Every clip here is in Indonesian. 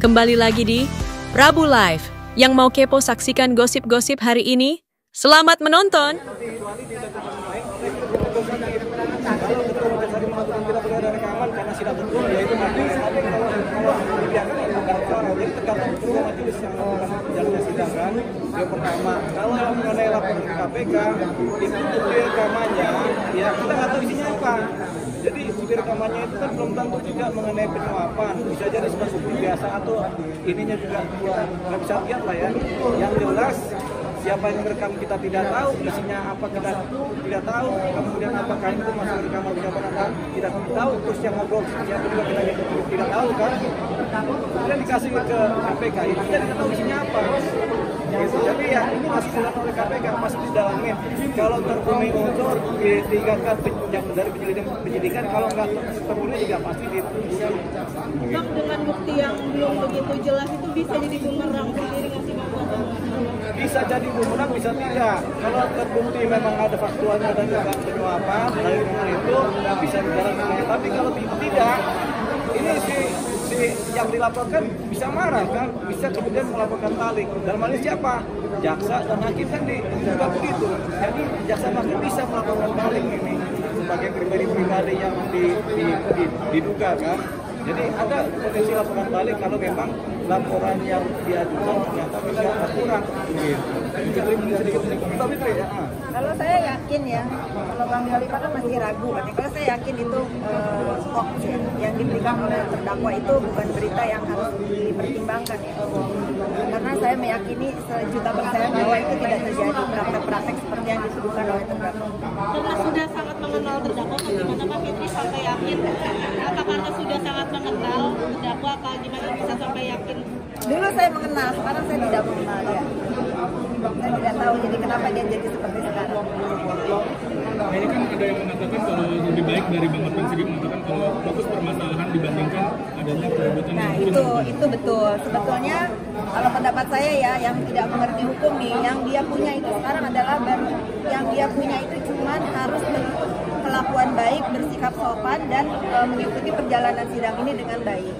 Kembali lagi di Prabu Live. Yang mau kepo saksikan gosip-gosip hari ini, selamat menonton. Yang pertama, kalau yang mengenai laporan ke KPK, itu bukti rekamannya, ya kita nggak tahu isinya apa. Jadi bukti rekamannya itu kan belum tentu juga mengenai penyuapan, bisa jadi sebagai bukti biasa atau ininya juga nggak bisa lihat lah ya. Yang jelas siapa yang merekam kita tidak tahu, isinya apa kita tidak tahu, kemudian apakah itu masuk rekaman pejabat apa tidak tahu, terus yang ngobrol siapa juga kita tidak tahu kan. Kemudian dikasih ke KPK, itu kita tidak tahu isinya apa. Gitu. Jadi ya ini masih dilakukan oleh KPK, masih didalamin. Kalau terpenuhi unsur ditingkatkan dari penyidikan, kalau nggak terpenuhi juga pasti ditusuk. Bang, dengan bukti yang belum begitu jelas itu bisa jadi bumerang sendiri nggak sih Bang? Bisa jadi bumerang, bisa tidak. Kalau terbukti memang ada faktualnya dan juga penyuapan dari itu bisa dijalankan. Tapi kalau tidak, ini yang dilaporkan bisa marah kan, bisa kemudian melaporkan balik. Dalam hal ini siapa? Jaksa dan hakim kan juga begitu. Jadi jaksa hakim bisa melaporkan balik ini sebagai pribadi-pribadi yang diduga kan. Jadi ada potensi laporan balik kalau memang laporan yang diajukan ternyata bisa kurang. Kalau saya yakin ya, kalau Bang Yolipa kan masih ragu kan. Kalau saya yakin itu hoax ya, yang diberikan oleh terdakwa itu bukan berita yang harus dipertimbangkan ya. Karena saya meyakini %100% bahwa itu tidak terjadi praktek-praktek seperti yang dituduhkan oleh terdakwa. Karena sudah sangat mengenal terdakwa, bagaimana Pak Fitri sampai yakin? Apa karena sudah sangat mengenal terdakwa, atau gimana bisa sampai yakin? Dulu saya mengenal, sekarang saya tidak mengenal dia. Saya tidak tahu jadi kenapa dia jadi seperti sekarang. Nah, ini kan ada yang mengatakan kalau lebih baik dari Bang Martin sendiri mengatakan kalau fokus permasalahan dibandingkan adanya keributan. Nah itu betul. Sebetulnya kalau pendapat saya ya, yang tidak mengerti hukum nih, yang dia punya itu sekarang adalah yang dia punya itu cuman harus kelakuan baik, bersikap sopan dan mengikuti perjalanan sidang ini dengan baik.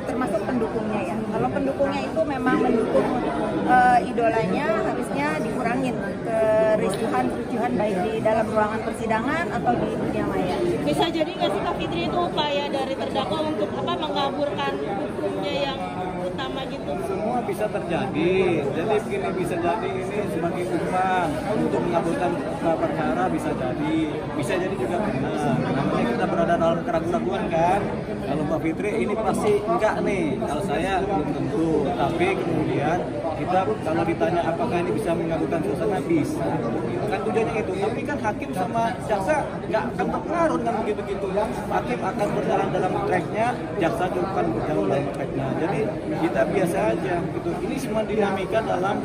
Termasuk pendukungnya ya. Kalau pendukungnya itu memang mendukung idolanya, harusnya dikurangin kericuhan baik di dalam ruangan persidangan atau di dunia maya. Bisa jadi nggak sih Kak Fitri itu upaya dari terdakwa untuk mengaburkan hukumnya yang utama gitu? Semua bisa terjadi. Jadi begini, bisa jadi ini sebagai umpan untuk mengaburkan perkara, bisa jadi juga benar. Namanya kita berada dalam keraguan-keraguan kan. Kalau Mbak Fitri ini pasti enggak nih. Kalau saya belum tentu. Tapi kemudian kita kalau ditanya apakah ini bisa mengaburkan suasana, bisa. Kan tujuannya itu. Tapi kan hakim sama jaksa nggak akan terpengaruh dengan begitu-gitu. Hakim akan berjalan dalam tracknya, jaksa juga akan berjalan dalam tracknya. Jadi kita biasa aja gitu. Ini semua dinamika dalam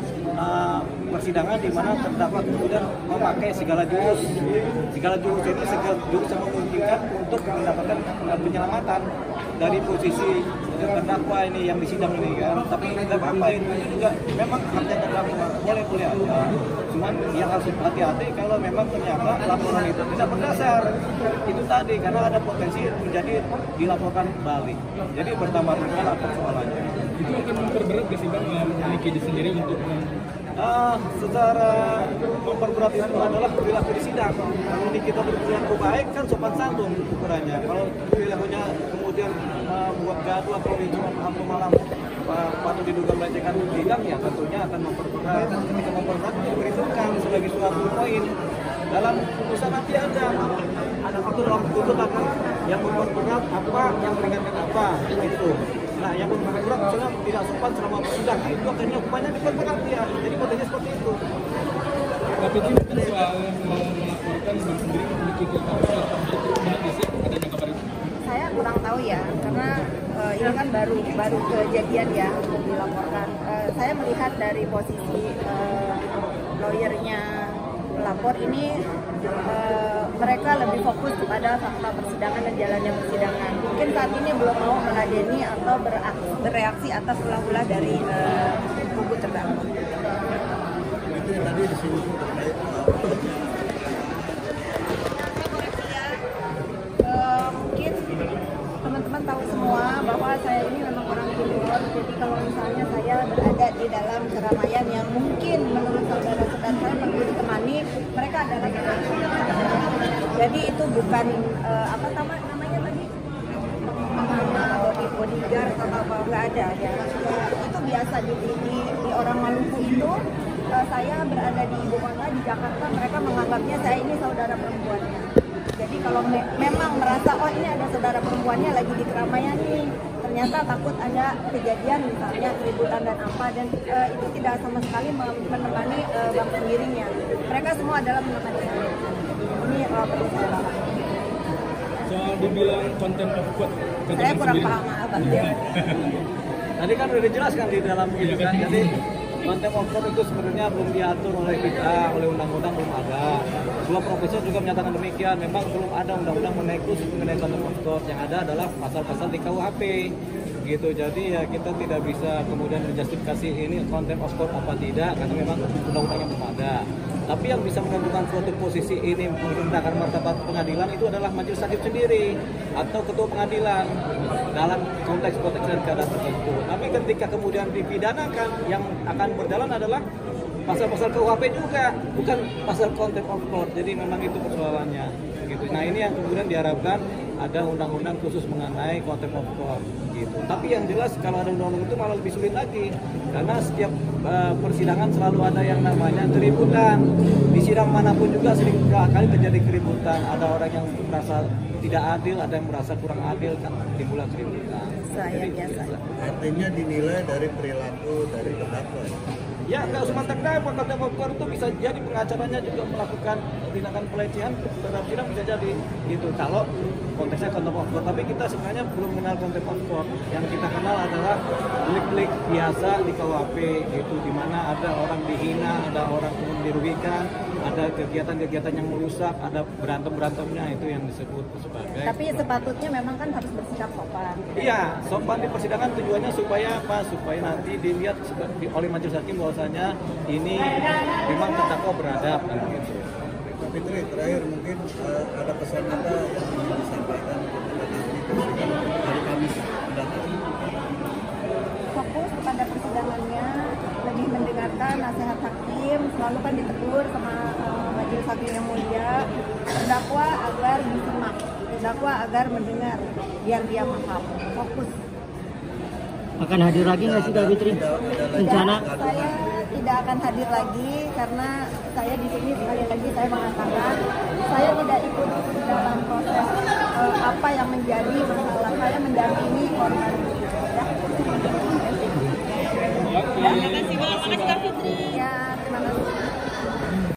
persidangan di mana terdakwa kemudian memakai segala jurus ini segala jurus yang memungkinkan untuk mendapatkan penyelamatan dari posisi terdakwa ini yang disidang ini kan. Tapi nggak apa-apa, itu juga memang haknya terdakwa, boleh aja. Cuman yang harus hati-hati kalau memang ternyata laporan itu tidak berdasar. Itu tadi karena ada potensi menjadi dilaporkan balik. Jadi bertambah-tambah persoalannya. Itu akan memperberat gak sih Bang memiliki sendiri untuk secara memperberat itu adalah perilaku di sidang. Kalau ini kita berperilaku baik kan sopan santun ukurannya. Kalau perilakunya kemudian membuat gaduh atau cuma malam patut diduga melecehkan sidang, ya tentunya akan memperberat. Ketika memperberat diperhitungkan sebagai suatu poin dalam putusan nanti ada faktor dalam putusan yang memperberat apa, yang meringankan apa itu. Nah, yang memperberat misalnya tidak sopan selama sidang, itu akhirnya hukumannya diperberat ya. Jadi potensi seperti itu. Tapi itu soal mau melaporkan Bang sendiri memiliki benar gak sih adanya kabar itu? Saya kurang tahu ya, karena ini kan baru kejadian ya dilaporkan. Saya melihat dari posisi lawyernya pelapor ini, mereka lebih fokus kepada fakta persidangan dan jalannya persidangan. Mungkin saat ini belum mau meladeni atau bereaksi atas ulah-ulah dari kubu terdakwa. Itu tadi disebut terkait mungkin teman-teman tahu semua bahwa saya ini memang orang Hindu keramaian yang mungkin menurut saudara-saudara saya perlu ditemani, mereka adalah jadi itu bukan apa namanya tadi bodyguard atau apa, nggak ada ya. Itu biasa di orang Maluku itu. Saya berada di ibu kota di Jakarta, mereka menganggapnya saya ini saudara perempuannya. Jadi kalau memang merasa oh ini ada saudara perempuannya lagi di keramaian nih, ternyata takut ada kejadian misalnya keributan dan apa, dan itu tidak sama sekali menemani bang sendirinya. Mereka semua adalah menemani saya. Ini perlu saya paham. Soal dibilang konten of quote, Saya kurang paham abang ya. Tadi kan udah dijelaskan di dalam itu kan, jadi konten of court itu sebenarnya belum diatur oleh kita, oleh undang-undang belum ada. Dua profesor juga menyatakan demikian, memang belum ada undang-undang mengenai konten of court. Yang ada adalah pasal-pasal di KUHP gitu. Jadi ya kita tidak bisa kemudian menjustifikasi ini konten of court apa tidak, karena memang undang-undangnya belum ada. Tapi yang bisa menentukan suatu posisi ini merendahkan martabat pengadilan itu adalah majelis hakim sendiri atau ketua pengadilan dalam konteks-konteks dan keadaan tertentu. Tapi ketika kemudian dipidanakan, yang akan berjalan adalah pasal-pasal KUHP juga, bukan pasal contempt of court. Jadi memang itu persoalannya. Gitu. Nah ini yang kemudian diharapkan ada undang-undang khusus mengenai contempt of court. Gitu. Tapi yang jelas kalau ada undang-undang itu malah lebih sulit lagi, karena setiap persidangan selalu ada yang namanya keributan. Di sidang manapun juga sering kali terjadi keributan. Ada orang yang merasa tidak adil, ada yang merasa kurang adil, kan timbullah keributan. Artinya dinilai dari perilaku dari terdakwa. Ya, nggak cuma terdakwa, konten of court itu bisa jadi pengacaranya juga melakukan tindakan pelecehan terhadap sidang, bisa jadi itu kalau konteksnya konten of court. Tapi kita sebenarnya belum mengenal konten of court. Yang kita kenal adalah delik-delik biasa di KUHP gitu, di mana ada orang dihina, ada orang kemudian dirugikan, ada kegiatan-kegiatan yang merusak, ada berantem-berantemnya, itu yang disebut sebagai. Tapi sepatutnya memang kan harus bersikap sopan. Iya, sopan di persidangan tujuannya supaya apa? Supaya nanti dilihat oleh majelis hakim bahwasanya ini memang terdakwa beradab kan gitu. Fitri, terakhir mungkin ada pesan apa yang ingin disampaikan kepada nanti persidangan hari Kamis mendatang? Fokus pada persidangannya, lebih mendengarkan nasihat hakim, selalu kan ditegur sama majelis hakim yang mulia, terdakwa agar disimak, terdakwa agar mendengar, biar dia paham. Fokus. Akan hadir lagi nggak sih Kak Fitri? Rencana? Saya tidak akan hadir lagi karena saya di sini sekali lagi saya mengatakan saya tidak ikut dalam proses apa yang menjadi